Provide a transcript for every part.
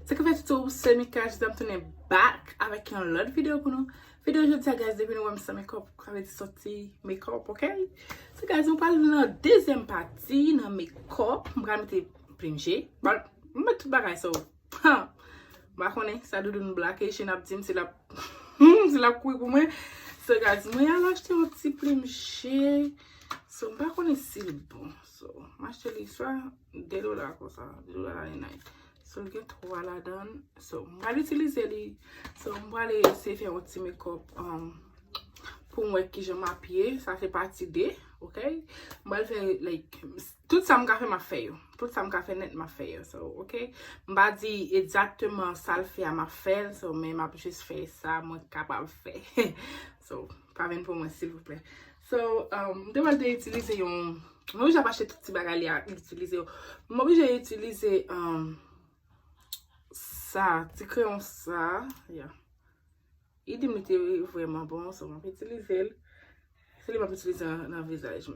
Se ke fè tout se mi kaj dam tourner back avec yon lot vidéo pour nous. Vidéo je dis guys depuis nous ça make-up, ça veut dire sorti make-up, OK? So guys, on parle dans deuxième partie dans make-up, on va mettre plongé. Bon, on met tout bagay so. Ha. Ba connait ça Doudoune black Haitian ap dim c'est la c'est la couille pour moi. So guys, moi j'ai acheté un petit plongé. So, je ne sais pas si c'est bon. So, je vais acheter soit $2 comme ça, $2.99. So, je vais trouver la donne. So, je vais l'utiliser. So, je vais essayer de faire un petit make-up pour moi qui je m'appuie. Ça fait partie de, ok? Je vais faire, like, tout ça, je vais faire ma feuille. Tout ça, je vais faire net ma feuille. So, ok? Je vais dire exactement ça le fait à ma feuille. So, mais je vais juste faire ça, je suis capable de faire. So, pas venir pour moi, s'il vous plaît. So, demal de utiliser yon... Moi, j'ai acheté tout petit bagay à utiliser. Moi, j'ai utilisé ça, petit crayon ça. Yeah. Il dit que c'est vraiment bon, so je vais utiliser. C'est lui que je vais utiliser dans le visage.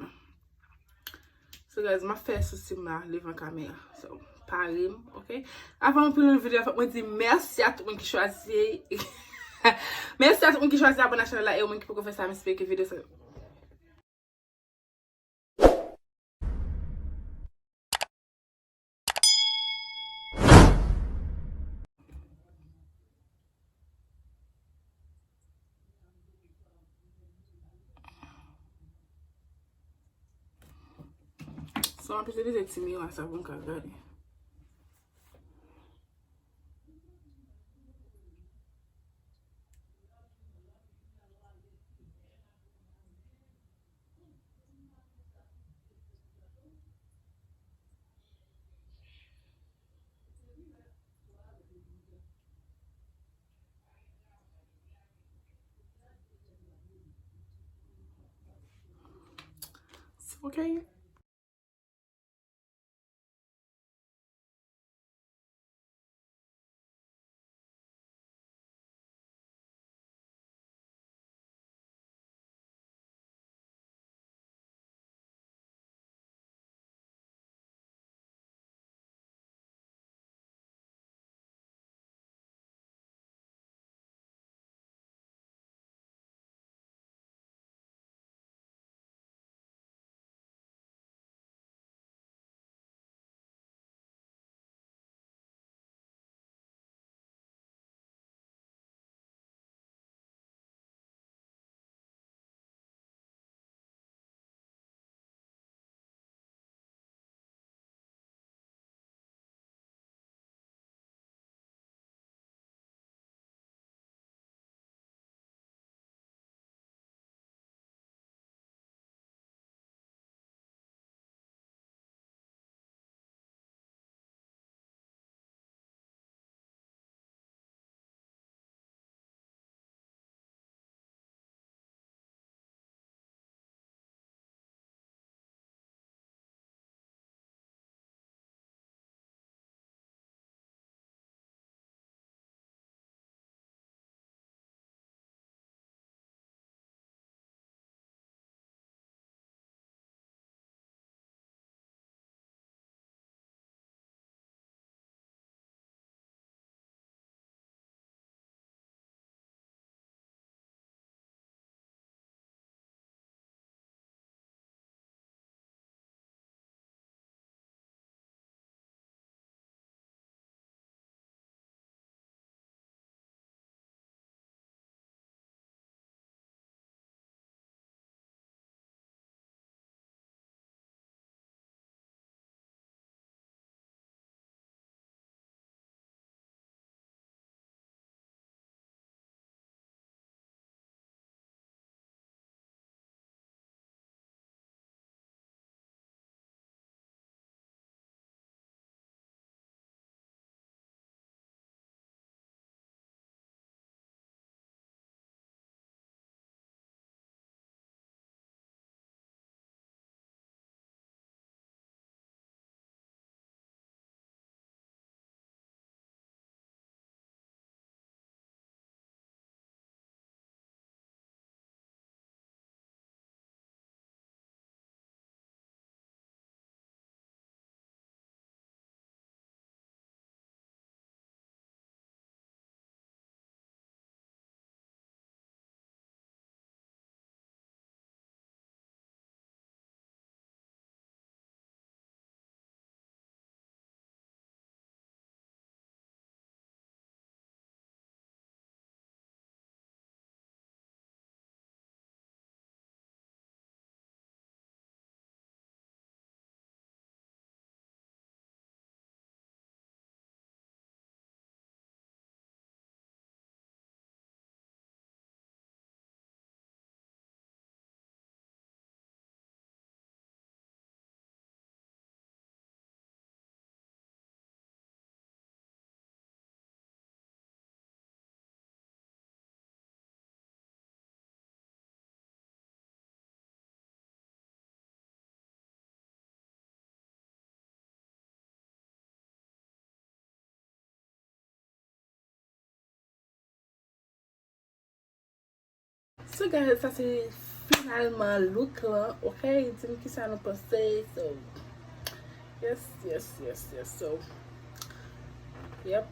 So, guys, je vais faire ceci là, devant la caméra. So, pareil, ok? Avant de prendre une vidéo, je vais dire merci à tout le monde qui choisit. Merci à tout le monde qui choisit d'abonner à la chaîne là et au monde qui peut faire ça, j'espère que la vidéo. So, on peut utiliser petit miroir, ça vous regarder. Okay. So guys, ça c'est finalement look là, ok? Dis-moi qui ça nous pensez. So yes. So yep.